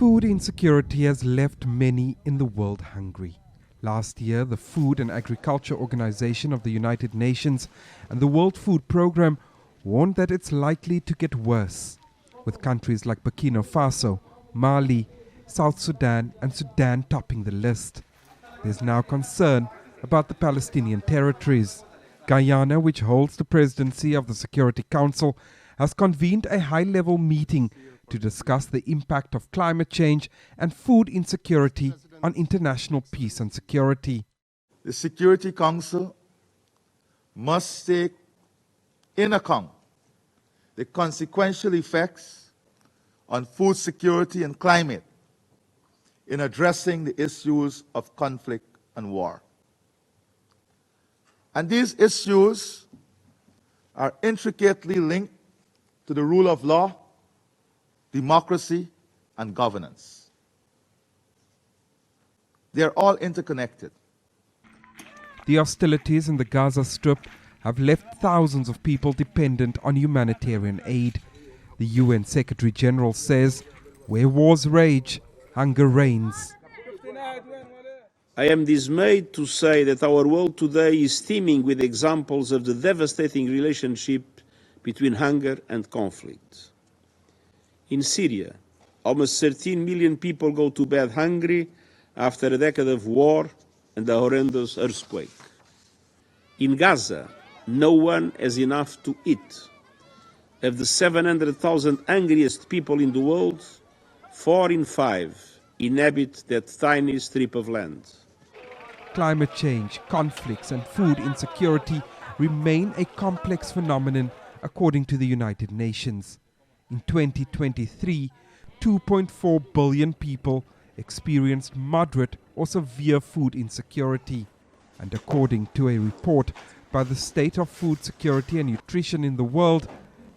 Food insecurity has left many in the world hungry. Last year, the Food and Agriculture Organization of the United Nations and the World Food Programme warned that it's likely to get worse, with countries like Burkina Faso, Mali, South Sudan and Sudan topping the list. There's now concern about the Palestinian territories. Guyana, which holds the presidency of the Security Council, has convened a high-level meeting to discuss the impact of climate change and food insecurity on international peace and security. The Security Council must take in account the consequential effects on food security and climate in addressing the issues of conflict and war. And these issues are intricately linked to the rule of law, democracy, and governance. They are all interconnected. The hostilities in the Gaza Strip have left thousands of people dependent on humanitarian aid. The UN Secretary General says, where wars rage, hunger reigns. I am dismayed to say that our world today is teeming with examples of the devastating relationship between hunger and conflict. In Syria, almost 13 million people go to bed hungry after a decade of war and a horrendous earthquake. In Gaza, no one has enough to eat. Of the 700,000 hungriest people in the world, 4 in 5 inhabit that tiny strip of land. Climate change, conflicts and food insecurity remain a complex phenomenon according to the United Nations. In 2023, 2.4 billion people experienced moderate or severe food insecurity. And according to a report by the State of Food Security and Nutrition in the World,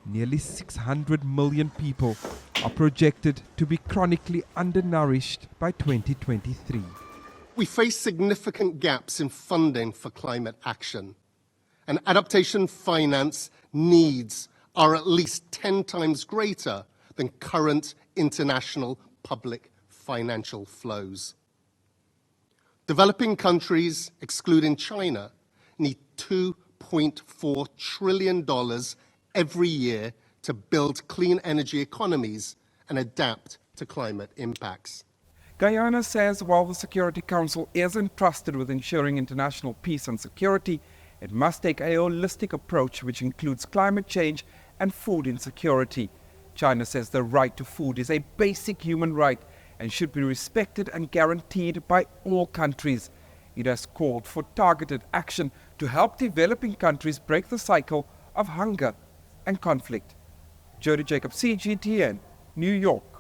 nearly 600 million people are projected to be chronically undernourished by 2023. We face significant gaps in funding for climate action, and adaptation finance needs are at least 10 times greater than current international public financial flows. Developing countries, excluding China, need $2.4 trillion every year to build clean energy economies and adapt to climate impacts. Guyana says while the Security Council is entrusted with ensuring international peace and security, it must take a holistic approach which includes climate change and food insecurity. China says the right to food is a basic human right and should be respected and guaranteed by all countries. It has called for targeted action to help developing countries break the cycle of hunger and conflict. Jody Jacobs, CGTN, New York.